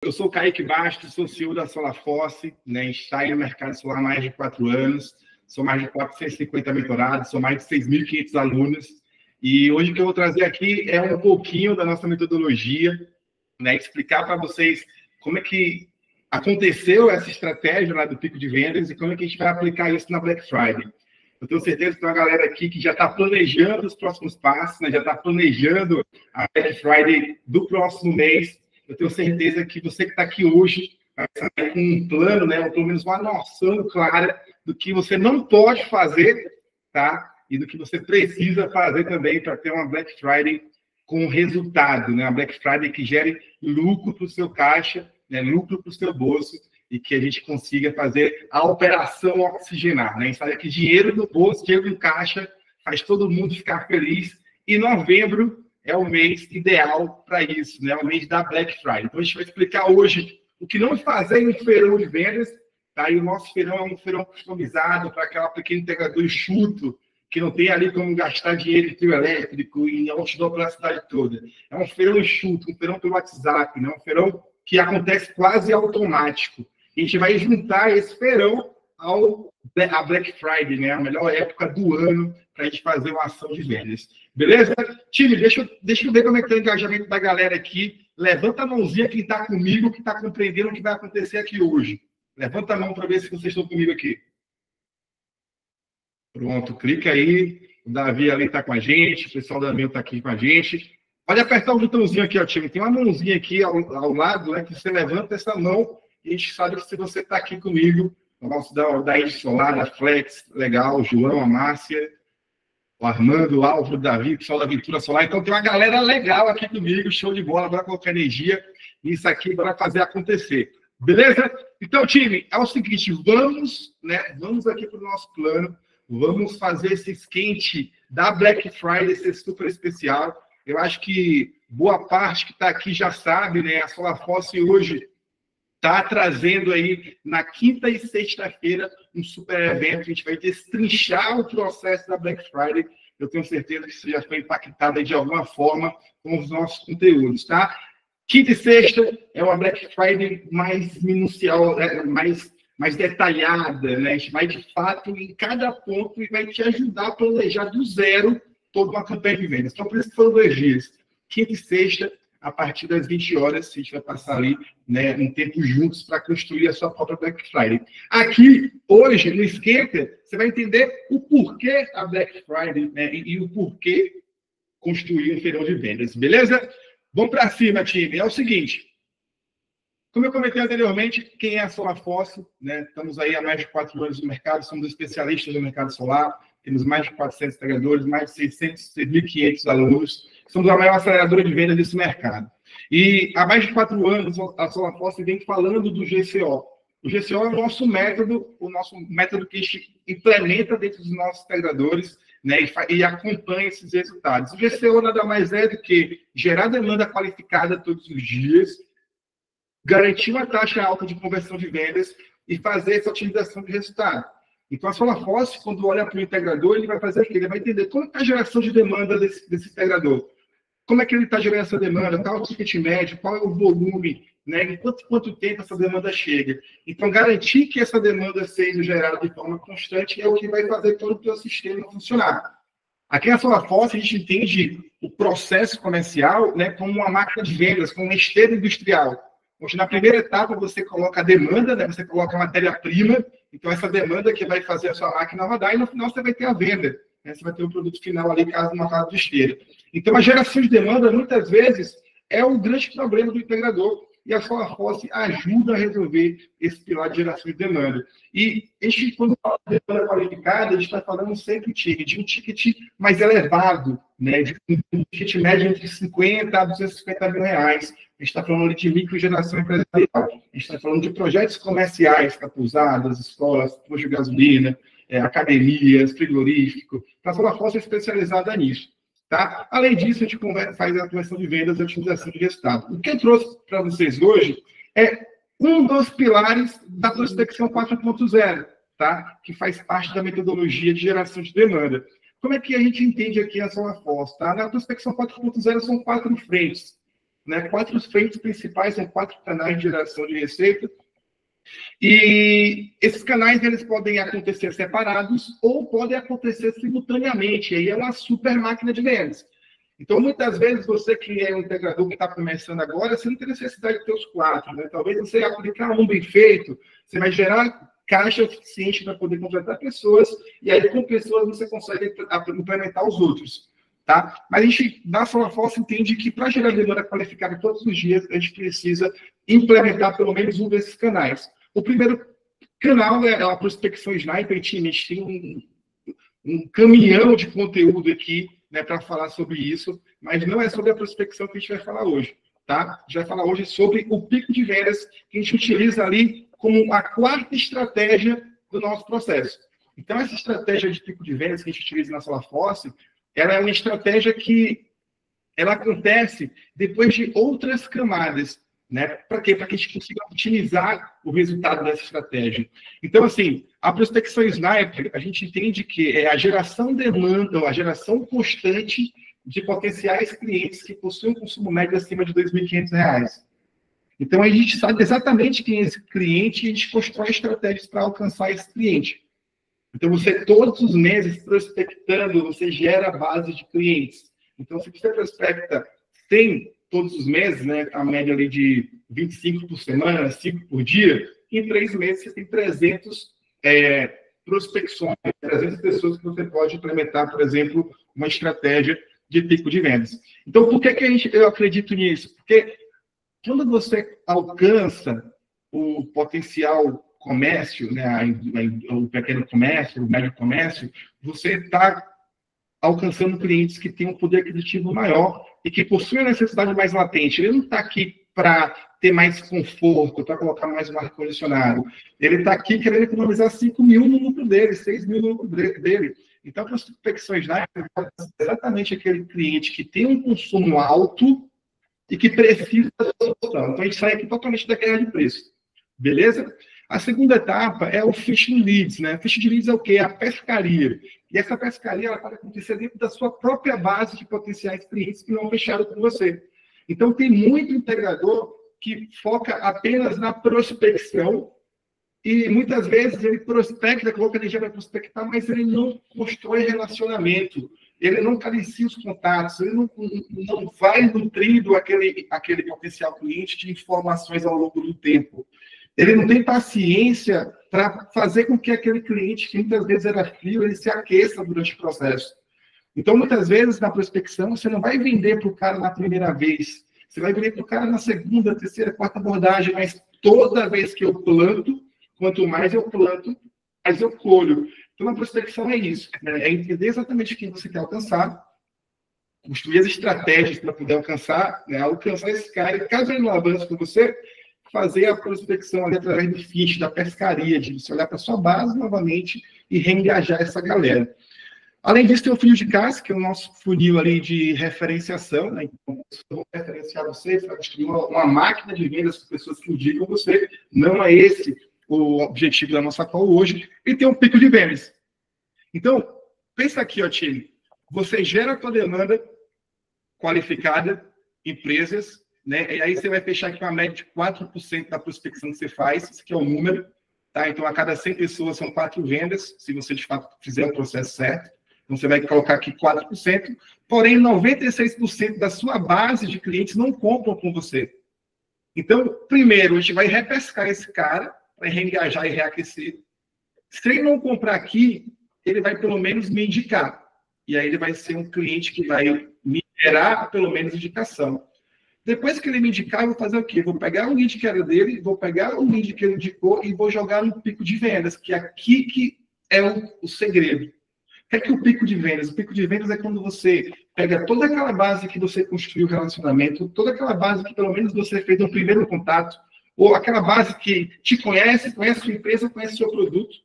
Eu sou o Kaique Bastos, sou CEO da SolarForce, né? A gente está aí no mercado solar há mais de 4 anos, são mais de 450 mentorados, são mais de 6.500 alunos. E hoje o que eu vou trazer aqui é um pouquinho da nossa metodologia, né? Explicar para vocês como é que aconteceu essa estratégia lá do pico de vendas e como é que a gente vai aplicar isso na Black Friday. Eu tenho certeza que tem uma galera aqui que já está planejando os próximos passos, né? Já está planejando a Black Friday do próximo mês. Eu tenho certeza que você que está aqui hoje vai sair com um plano, né? Ou pelo menos uma noção clara do que você não pode fazer, tá? E do que você precisa fazer também para ter uma Black Friday com resultado, né? Uma Black Friday que gere lucro para o seu caixa, né? Lucro para o seu bolso e que a gente consiga fazer a operação oxigenar, né? A gente sabe que dinheiro no bolso, dinheiro no caixa, faz todo mundo ficar feliz. E novembro é o mês ideal para isso, né? O mês da Black Friday. Então, a gente vai explicar hoje o que não fazer em um feirão de vendas, tá? E o nosso feirão é um feirão customizado para aquela pequena integrador enxuto, que não tem ali como gastar dinheiro em trio elétrico e outdoor pela cidade toda. É um feirão enxuto, um feirão pelo WhatsApp, né? Um feirão que acontece quase automático. A gente vai juntar esse feirão à Black Friday, né? A melhor época do ano para a gente fazer uma ação de vendas. Beleza? Time, deixa eu ver como é que está o engajamento da galera aqui. Levanta a mãozinha quem está comigo, que está compreendendo o que vai acontecer aqui hoje. Levanta a mão para ver se vocês estão comigo aqui. Pronto, clica aí. O Davi ali está com a gente, o pessoal da Mel está aqui com a gente. Pode apertar o botãozinho aqui, ó, time. Tem uma mãozinha aqui ao lado, né? Que você levanta essa mão e a gente sabe que se você está aqui comigo, o nosso da Ed Solar, da Flex, legal, o João, a Márcia, o Armando, o Álvaro, o Davi, o pessoal da Aventura Solar. Então tem uma galera legal aqui comigo, show de bola, bora colocar energia nisso aqui, bora fazer acontecer. Beleza? Então, time, é o seguinte, vamos aqui para o nosso plano, vamos fazer esse esquente da Black Friday ser super especial. Eu acho que boa parte que está aqui já sabe, né? A SolarForce hoje está trazendo aí na quinta e sexta-feira um super evento. A gente vai destrinchar o processo da Black Friday. Eu tenho certeza que você já foi impactado aí de alguma forma com os nossos conteúdos, tá? Quinta e sexta é uma Black Friday mais minucial, mais detalhada, né? A gente vai, de fato, em cada ponto e vai te ajudar a planejar do zero toda uma campanha de vendas. Então, por isso que foram 2 dias. Quinta e sexta, a partir das 20 horas, a gente vai passar ali, né, um tempo juntos para construir a sua própria Black Friday. Aqui, hoje, no Esquenta, você vai entender o porquê a Black Friday, né, e o porquê construir um feirão de vendas, beleza? Vamos para cima, time. É o seguinte, como eu comentei anteriormente, quem é a SolarForce, né? Estamos aí há mais de 4 anos no mercado, somos especialistas no mercado solar, temos mais de 400 integradores, mais de 6.500 alunos, somos a maior aceleradora de vendas desse mercado. E há mais de 4 anos, a SolarForce vem falando do GCO. O GCO é o nosso método que a gente implementa dentro dos nossos integradores, né, e acompanha esses resultados. O GCO nada mais é do que gerar demanda qualificada todos os dias, garantir uma taxa alta de conversão de vendas e fazer essa otimização de resultado. Então, a SolarForce, quando olha para o integrador, ele vai fazer o quê? Ele vai entender como está a geração de demanda desse integrador. Como é que ele está gerando essa demanda? Qual é o ticket médio? Qual é o volume? Né? Em quanto tempo essa demanda chega? Então, garantir que essa demanda seja gerada de forma constante é o que vai fazer todo o teu sistema funcionar. Aqui na SolarForce, a gente entende o processo comercial, né, como uma máquina de vendas, como uma esteira industrial. Onde na primeira etapa você coloca a demanda, né, você coloca a matéria-prima, então essa demanda que vai fazer a sua máquina rodar, e no final você vai ter a venda. Né, você vai ter o produto final ali, caso uma casa de esteira. Então, a geração de demanda, muitas vezes, é o grande problema do integrador. E a SolarForce ajuda a resolver esse pilar de geração de demanda. E quando fala de demanda qualificada, a gente está falando sempre de um ticket mais elevado, né? De um ticket médio entre 50 a 250 mil reais. A gente está falando de microgeração empresarial. A gente está falando de projetos comerciais para pousadas, escolas, posto de gasolina, academias, frigorífico. A SolarForce é especializada nisso. Tá? Além disso, a gente faz a atuação de vendas e otimização de resultado. O que eu trouxe para vocês hoje é um dos pilares da prospecção 4.0, tá? Que faz parte da metodologia de geração de demanda. Como é que a gente entende aqui a SolarForce? Tá? Na prospecção 4.0 são 4 frentes. né? 4 frentes principais, são 4 canais de geração de receita. E esses canais eles podem acontecer separados ou podem acontecer simultaneamente. E aí é uma super máquina de vendas. Então, muitas vezes, você que é um integrador que está começando agora, você não tem necessidade de ter os 4. Né? Talvez você aplicar um bem feito, você vai gerar caixa suficiente para poder contratar pessoas, e aí com pessoas você consegue implementar os outros. Tá? Mas a gente, na SolarForce, entende que para gerar demanda qualificada todos os dias, a gente precisa implementar pelo menos um desses canais. O primeiro canal é a prospecção Sniper. A gente tem um caminhão de conteúdo aqui, né, para falar sobre isso, mas não é sobre a prospecção que a gente vai falar hoje. Tá? A gente vai falar hoje sobre o pico de vendas que a gente utiliza ali como a 4ª estratégia do nosso processo. Então, essa estratégia de pico de vendas que a gente utiliza na SolarForce, ela é uma estratégia que ela acontece depois de outras camadas, né? Para quê? Para que a gente consiga otimizar o resultado dessa estratégia. Então, assim, a prospecção Sniper, a gente entende que é a geração de demanda, a geração constante de potenciais clientes que possuem um consumo médio acima de R$ 2.500. Então, a gente sabe exatamente quem é esse cliente e a gente constrói estratégias para alcançar esse cliente. Então, você, todos os meses, prospectando, você gera a base de clientes. Então, se você prospecta 100 todos os meses, né, a média ali de 25 por semana, 5 por dia, em 3 meses você tem 300 prospecções, 300 pessoas que você pode implementar, por exemplo, uma estratégia de pico de vendas. Então, por que eu acredito nisso? Porque quando você alcança o potencial comércio, né, o pequeno comércio, o médio comércio, você está alcançando clientes que têm um poder aquisitivo maior e que possuem a necessidade mais latente. Ele não está aqui para ter mais conforto, para colocar mais um ar-condicionado. Ele está aqui querendo economizar 5 mil no lucro dele, 6 mil no lucro dele. Então, a prospecção Sniper é exatamente aquele cliente que tem um consumo alto e que precisa da solução. Então, a gente sai aqui totalmente da guerra de preço. Beleza? A segunda etapa é o fishing leads, né? Fishing leads é o quê? A pescaria. E essa pescaria ela pode acontecer dentro da sua própria base de potenciais clientes que não fecharam com você. Então, tem muito integrador que foca apenas na prospecção e muitas vezes ele prospecta, coloca energia para prospectar, mas ele não constrói relacionamento, ele não acaricia os contatos, ele não vai nutrindo aquele potencial cliente de informações ao longo do tempo. Ele não tem paciência para fazer com que aquele cliente, que muitas vezes era frio, ele se aqueça durante o processo. Então, muitas vezes, na prospecção, você não vai vender para o cara na primeira vez. Você vai vender para o cara na segunda, terceira, quarta abordagem, mas toda vez que eu planto, quanto mais eu planto, mais eu colho. Então, a prospecção é isso, né? É entender exatamente quem você quer alcançar, construir as estratégias para poder alcançar esse cara. E caso ele não avance com você, fazer a prospecção ali através do fish, da pescaria, de você olhar para a sua base novamente e reengajar essa galera. Além disso, tem o funil de CAS, que é o nosso funil ali de referenciação, né? Então, eu vou referenciar você para construir uma máquina de vendas com pessoas que indicam você. Não é esse o objetivo da nossa call hoje. E tem um pico de vendas. Então, pensa aqui, ó, time. Você gera a tua demanda qualificada, empresas, né? E aí você vai fechar aqui uma média de 4% da prospecção que você faz, esse aqui é o número, tá? Então, a cada 100 pessoas são 4 vendas, se você, de fato, fizer o processo certo. Então, você vai colocar aqui 4%, porém, 96% da sua base de clientes não compram com você. Então, primeiro, a gente vai repescar esse cara, para reengajar e reaquecer. Se ele não comprar aqui, ele vai, pelo menos, me indicar. E aí, ele vai ser um cliente que vai me gerar, pelo menos, indicação. Depois que ele me indicar, eu vou fazer o quê? Vou pegar o lead que era dele, vou pegar o lead que ele indicou e vou jogar no pico de vendas, que é aqui que é o segredo. O que é o pico de vendas? O pico de vendas é quando você pega toda aquela base que você construiu o relacionamento, toda aquela base que pelo menos você fez no primeiro contato, ou aquela base que te conhece, conhece sua empresa, conhece seu produto,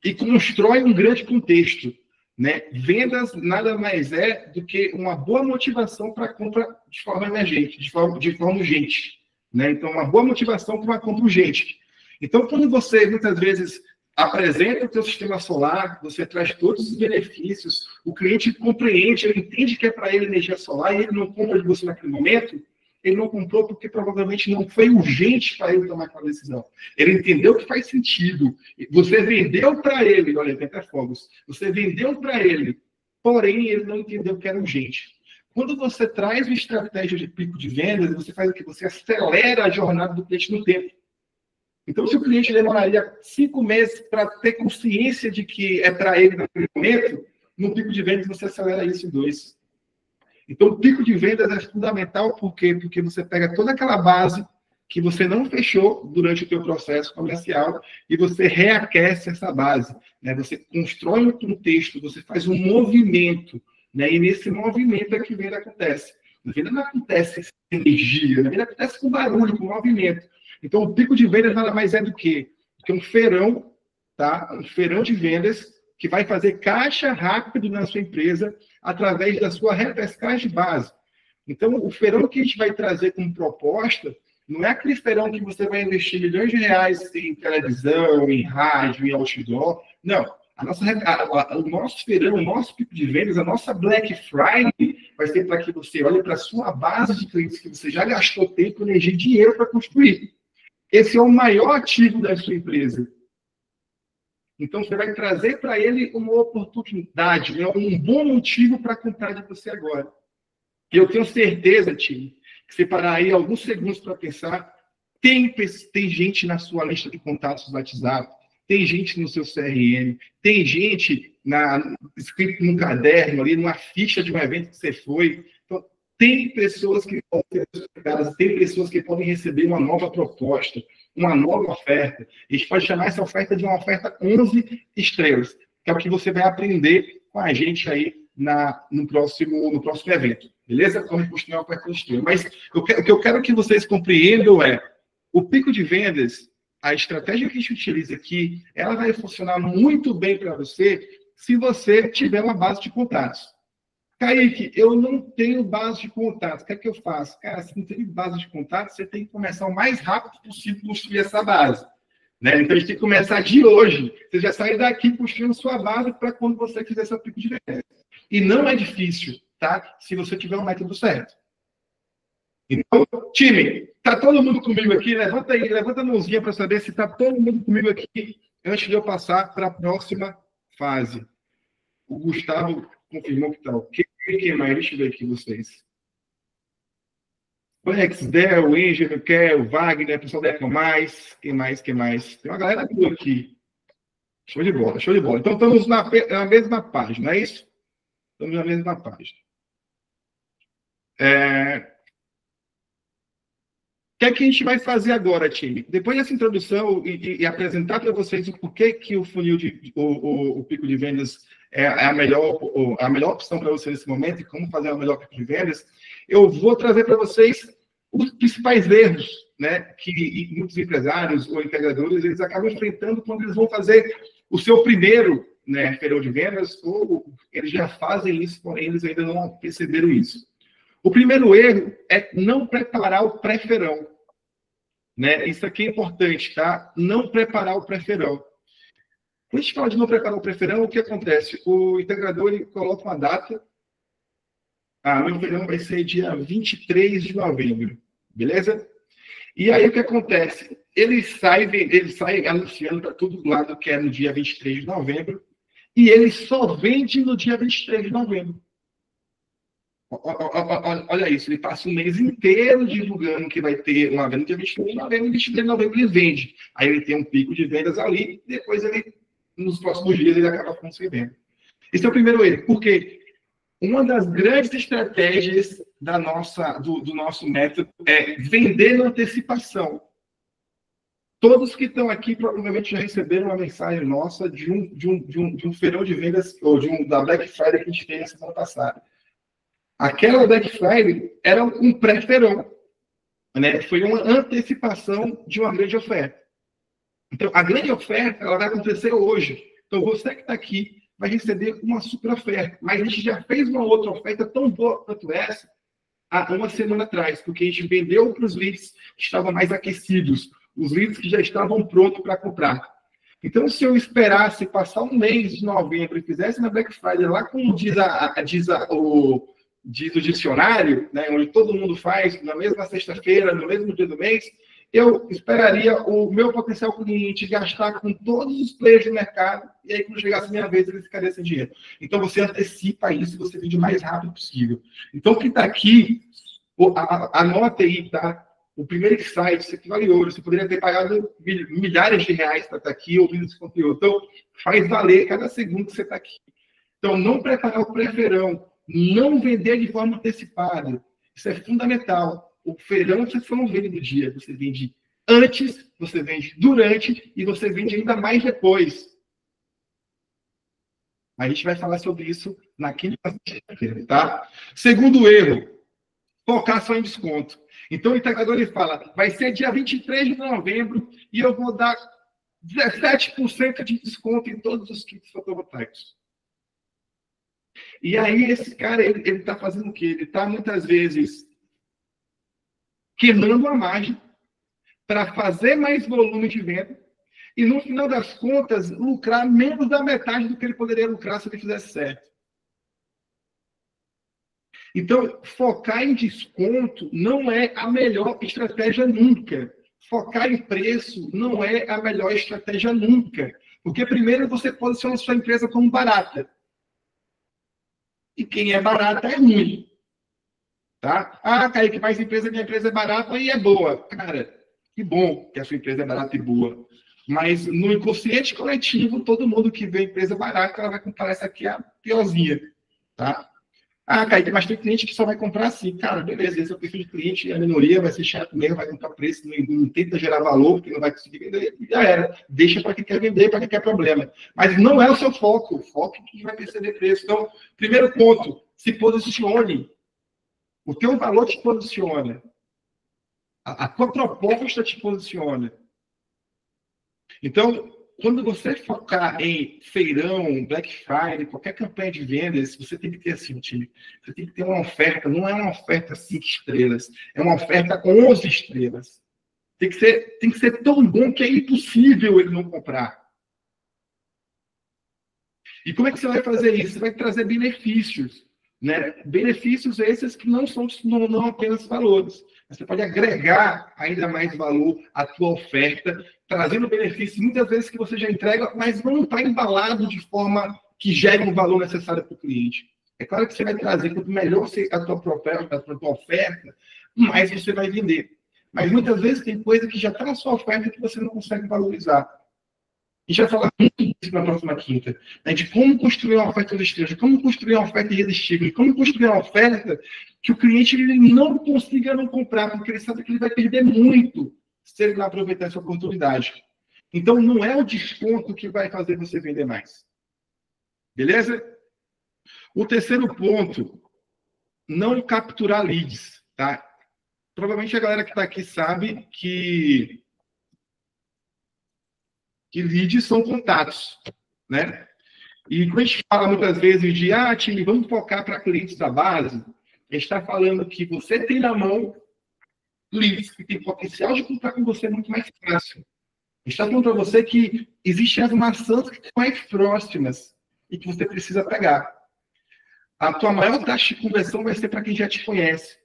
e constrói um grande contexto. Né? Vendas nada mais é do que uma boa motivação para a compra de forma emergente, de forma urgente. Né? Então, uma boa motivação para uma compra urgente. Então, quando você, muitas vezes, apresenta o seu sistema solar, você traz todos os benefícios, o cliente compreende, ele entende que é para ele energia solar e ele não compra de você naquele momento, ele não comprou porque provavelmente não foi urgente para ele tomar aquela decisão. Ele entendeu que faz sentido. Você vendeu para ele, olha, tem até fogos. Você vendeu para ele, porém ele não entendeu que era urgente. Quando você traz uma estratégia de pico de vendas, você faz o que? Você acelera a jornada do cliente no tempo. Então, se o cliente demoraria 5 meses para ter consciência de que é para ele naquele momento, no pico de vendas você acelera isso em 2. Então, o pico de vendas é fundamental, por quê? Porque você pega toda aquela base que você não fechou durante o seu processo comercial e você reaquece essa base. Né? Você constrói um contexto, você faz um movimento, né? E nesse movimento é que a venda acontece. A venda não acontece sem energia, a venda acontece com barulho, com movimento. Então, o pico de vendas nada mais é do que um feirão, tá? Um feirão de vendas que vai fazer caixa rápido na sua empresa através da sua repescagem base. Então, o feirão que a gente vai trazer como proposta não é aquele feirão que você vai investir milhões de reais em televisão, em rádio, em outdoor. Não. O nosso feirão, o nosso pico de vendas, a nossa Black Friday vai ser para que você olhe para a sua base de clientes que você já gastou tempo, energia e dinheiro para construir. Esse é o maior ativo da sua empresa. Então, você vai trazer para ele uma oportunidade, um bom motivo para comprar de você agora. E eu tenho certeza, time, que você parar aí alguns segundos para pensar, tem gente na sua lista de contatos do WhatsApp, tem gente no seu CRM, tem gente escrito num caderno ali, numa ficha de um evento que você foi. Então, tem pessoas que podem receber uma nova proposta, uma nova oferta. A gente pode chamar essa oferta de uma oferta 11 estrelas, que é o que você vai aprender com a gente aí no próximo evento. Beleza? Como construir uma oferta 11 estrelas. Mas o que eu quero que vocês compreendam é o pico de vendas, a estratégia que a gente utiliza aqui, ela vai funcionar muito bem para você se você tiver uma base de contatos. Kaique, eu não tenho base de contatos. O que é que eu faço? Cara, se não tem base de contatos, você tem que começar o mais rápido possível a construir essa base. Né? Então, a gente tem que começar de hoje. Você já sai daqui construindo sua base para quando você quiser seu pico de venda. E não é difícil, tá? Se você tiver um método certo. Então, time, tá todo mundo comigo aqui? Levanta aí, levanta a mãozinha para saber se tá todo mundo comigo aqui antes de eu passar para a próxima fase. O Gustavo confirmou que tá ok. Quem mais? Deixa eu ver aqui vocês. O Exdel, o Angel, o Wagner, o pessoal da Eco Mais. Quem mais? Tem uma galera boa aqui. Show de bola, show de bola. Então, estamos na mesma página, não é isso? Estamos na mesma página. O que é que a gente vai fazer agora, time? Depois dessa introdução e apresentar para vocês o porquê que o funil, o pico de vendas é a melhor opção para você nesse momento e como fazer o melhor pico de vendas, eu vou trazer para vocês os principais erros, né, que muitos empresários ou integradores eles acabam enfrentando quando eles vão fazer o seu primeiro, né, feirão de vendas, ou eles já fazem isso, porém eles ainda não perceberam isso. O primeiro erro é não preparar o pré-feirão. Né? Isso aqui é importante, tá? Não preparar o pré-feirão. Quando a gente fala de não preparar o pré-feirão, o que acontece? O integrador ele coloca uma data. Meu feirão vai ser dia 23 de novembro. Beleza? E aí o que acontece? Ele sai anunciando para todo lado que é no dia 23 de novembro. E ele só vende no dia 23 de novembro. Olha isso, ele passa um mês inteiro divulgando que vai ter uma venda dia 23 de novembro, e 23 de novembro ele vende. Aí ele tem um pico de vendas ali, e depois nos próximos dias ele acaba conseguindo. Esse é o primeiro erro, porque uma das grandes estratégias do nosso método é vender na antecipação. Todos que estão aqui provavelmente já receberam uma mensagem nossa de um feirão de vendas, ou da Black Friday que a gente fez na semana passada. Aquela Black Friday era um pré-feirão, né? Foi uma antecipação de uma grande oferta. Então, a grande oferta ela vai acontecer hoje. Então, você que está aqui vai receber uma super oferta. Mas a gente já fez uma outra oferta tão boa quanto essa há uma semana atrás, porque a gente vendeu para os leads que estavam mais aquecidos, os leads que já estavam prontos para comprar. Então, se eu esperasse passar um mês de novembro e fizesse na Black Friday lá como diz diz o dicionário, né, onde todo mundo faz na mesma sexta-feira, no mesmo dia do mês, eu esperaria o meu potencial cliente gastar com todos os players do mercado, e aí quando chegasse a minha vez, ele ficaria sem dinheiro. Então você antecipa isso, você vende o mais rápido possível. Então o que está aqui, anote aí, tá? O primeiro insight, isso aqui vale ouro. Você poderia ter pagado milhares de reais para estar aqui ouvindo esse conteúdo. Então, faz valer cada segundo que você está aqui. Então, não preparar o pré-feirão, não vender de forma antecipada. Isso é fundamental. O feirão você não vende no dia, você vende antes, você vende durante e você vende ainda mais depois. A gente vai falar sobre isso na quinta-feira, tá? Segundo erro, focar só em desconto. Então, o entregador ele fala, vai ser dia 23 de novembro e eu vou dar 17% de desconto em todos os kits fotovoltaicos. E aí, esse cara, ele está fazendo o quê? Ele está, muitas vezes, queimando a margem para fazer mais volume de venda e, no final das contas, lucrar menos da metade do que ele poderia lucrar se ele fizesse certo. Então, focar em desconto não é a melhor estratégia nunca. Focar em preço não é a melhor estratégia nunca. Porque, primeiro, você posiciona sua empresa como barata. E quem é barata é ruim. Tá? Ah, Kaique, mas minha empresa é barata e é boa. Cara, que bom que a sua empresa é barata e boa. Mas no inconsciente coletivo, todo mundo que vê empresa barata, ela vai comprar essa aqui, a piorzinha. Tá? Ah, Kaique, mas tem cliente que só vai comprar assim. Cara, beleza, esse é o perfil de cliente, a minoria vai ser chato mesmo, vai comprar preço, não tenta gerar valor, porque não vai conseguir vender, e já era. Deixa para quem quer vender, para quem quer problema. Mas não é o seu foco. O foco é que vai perceber preço. Então, primeiro ponto, se posicione. O teu valor te posiciona. A tua proposta te posiciona. Então, quando você focar em feirão, Black Friday, qualquer campanha de vendas, você tem que ter assim, time. Você tem que ter uma oferta, não é uma oferta 5 estrelas, é uma oferta 11 estrelas. Tem que ser tão bom que é impossível ele não comprar. E como é que você vai fazer isso? Você vai trazer benefícios. Né? Benefícios esses que não são não apenas valores. Você pode agregar ainda mais valor à tua oferta, trazendo benefícios muitas vezes que você já entrega, mas não está embalado de forma que gere um valor necessário para o cliente. É claro que você vai trazer, quanto melhor a tua oferta, mais você vai vender. Mas muitas vezes tem coisa que já está na sua oferta que você não consegue valorizar. A gente vai falar muito disso na próxima quinta, né, de como construir uma oferta irresistível, de como construir uma oferta irresistível, de como construir uma oferta que o cliente ele não consiga não comprar, porque ele sabe que ele vai perder muito se ele não aproveitar essa oportunidade. Então, não é o desconto que vai fazer você vender mais. Beleza? O terceiro ponto, não capturar leads. Tá? Provavelmente a galera que está aqui sabe que leads são contatos, né? E quando a gente fala muitas vezes de, time, vamos focar para clientes da base, a gente está falando que você tem na mão leads que tem potencial de comprar com você muito mais fácil. A gente está falando para você que existem as maçãs que estão mais próximas e que você precisa pegar. A tua maior taxa de conversão vai ser para quem já te conhece.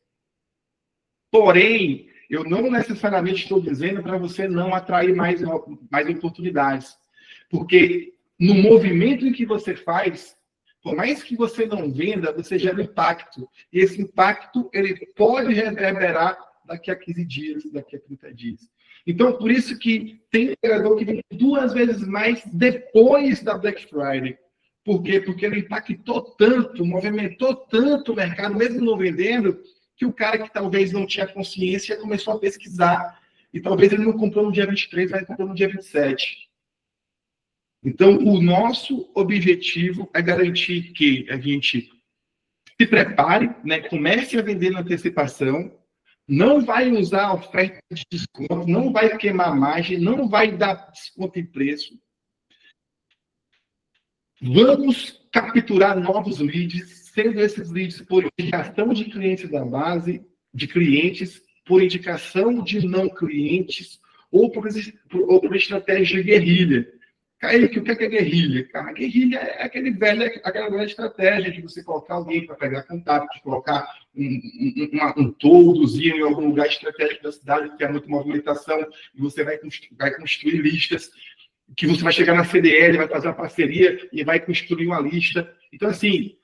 Porém, eu não necessariamente estou dizendo para você não atrair mais oportunidades. Porque no movimento em que você faz, por mais que você não venda, você gera impacto. E esse impacto ele pode reverberar daqui a 15 dias, daqui a 30 dias. Então, por isso que tem entregador que vem 2 vezes mais depois da Black Friday. Por quê? Porque ele impactou tanto, movimentou tanto o mercado, mesmo não vendendo, que o cara que talvez não tinha consciência começou a pesquisar. E talvez ele não comprou no dia 23, mas comprou no dia 27. Então, o nosso objetivo é garantir que a gente se prepare, né, comece a vender na antecipação, não vai usar a oferta de desconto, não vai queimar margem, não vai dar desconto em preço. Vamos capturar novos leads, sendo esses leads por indicação de clientes da base, de clientes, por indicação de não clientes, ou por estratégia de guerrilha. Kaique, o que é guerrilha? Cara, a guerrilha é aquela velha estratégia de você colocar alguém para pegar contato, de colocar um toldozinho em algum lugar estratégico da cidade, que há muita movimentação, e você vai construir listas, que você vai chegar na CDL, vai fazer uma parceria e vai construir uma lista. Então, assim,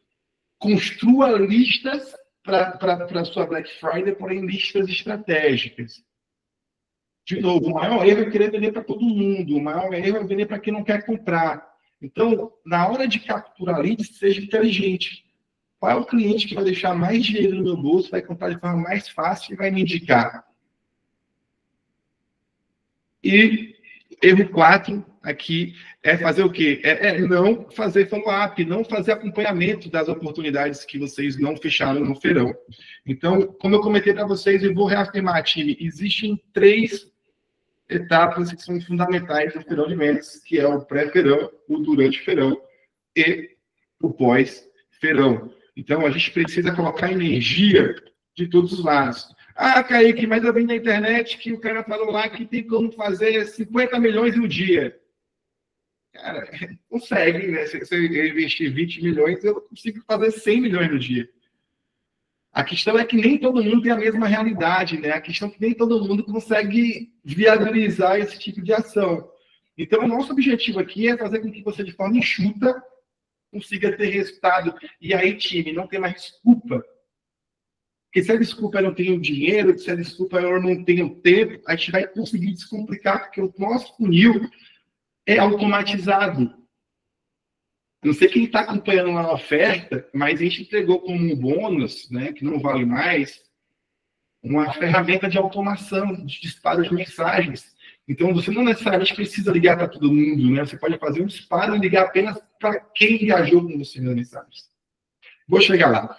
construa listas para a sua Black Friday, porém listas estratégicas. De novo, o maior erro é querer vender para todo mundo, o maior erro é vender para quem não quer comprar. Então, na hora de capturar leads, seja inteligente. Qual é o cliente que vai deixar mais dinheiro no meu bolso, vai comprar de forma mais fácil e vai me indicar? E erro 4 aqui é fazer o quê? É não fazer follow-up, não fazer acompanhamento das oportunidades que vocês não fecharam no feirão. Então, como eu comentei para vocês, eu vou reafirmar, time, existem 3 etapas que são fundamentais no feirão de vendas, que é o pré-feirão, o durante feirão e o pós-feirão. Então, a gente precisa colocar energia de todos os lados. Ah, Kaique, mas eu vi na internet que o cara falou lá que tem como fazer 50 milhões em um dia. Cara, consegue, né? Se eu investir 20 milhões, eu consigo fazer 100 milhões no dia. A questão é que nem todo mundo tem a mesma realidade, né? A questão é que nem todo mundo consegue viabilizar esse tipo de ação. Então, o nosso objetivo aqui é fazer com que você, de forma enxuta, consiga ter resultado. E aí, time, não tem mais desculpa. Porque se a desculpa é não tenho dinheiro, se a desculpa é eu não tenho tempo, a gente vai conseguir descomplicar, porque o nosso funil é automatizado. Não sei quem está acompanhando uma oferta, mas a gente entregou como um bônus, né, que não vale mais, uma ferramenta de automação, de disparo de mensagens. Então, você não necessariamente precisa ligar para todo mundo, né? Você pode fazer um disparo e ligar apenas para quem viajou com você nas mensagens. Vou chegar lá.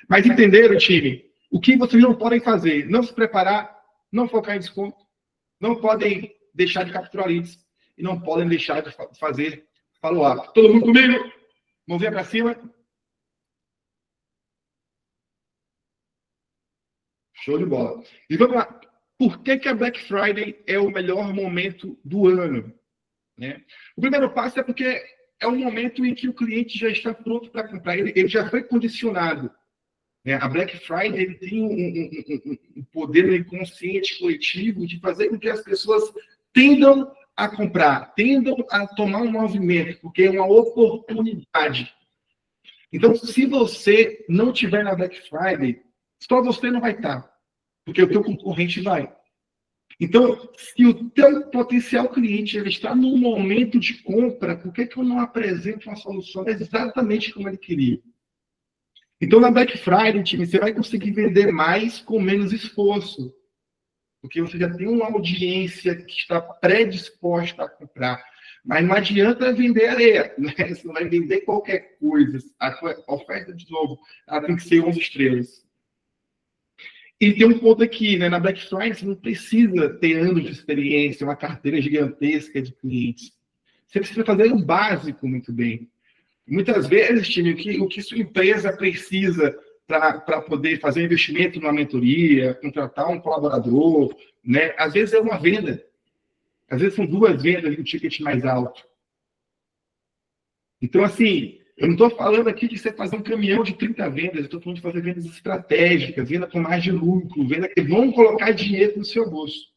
Mas entenderam, time? O que vocês não podem fazer? Não se preparar, não focar em desconto, não podem deixar de capturar leads e não podem deixar de fazer follow-up. Todo mundo comigo? Mãozinha para cima. Show de bola. E vamos lá. Por que a Black Friday é o melhor momento do ano? Né? O primeiro passo é porque é o momento em que o cliente já está pronto para comprar. Ele já foi condicionado. A Black Friday ele tem um poder inconsciente coletivo de fazer com que as pessoas tendam a comprar, tendam a tomar um movimento, porque é uma oportunidade. Então, se você não tiver na Black Friday, só você não vai estar, porque o teu concorrente vai. Então, se o teu potencial cliente ele está no momento de compra, por que eu não apresento uma solução exatamente como ele queria? Então, na Black Friday, time, você vai conseguir vender mais com menos esforço. Porque você já tem uma audiência que está predisposta a comprar. Mas não adianta vender areia, né? Você não vai vender qualquer coisa. A sua oferta, de novo, ela tem que ser 11 estrelas. E tem um ponto aqui, né? Na Black Friday, você não precisa ter anos de experiência, uma carteira gigantesca de clientes. Você precisa fazer o básico muito bem. Muitas vezes, time, o que sua empresa precisa para poder fazer um investimento numa mentoria, contratar um colaborador, né? Às vezes é uma venda. Às vezes são 2 vendas de um ticket mais alto. Então, assim, eu não estou falando aqui de você fazer um caminhão de 30 vendas, eu estou falando de fazer vendas estratégicas, venda com mais de lucro, venda que vão colocar dinheiro no seu bolso.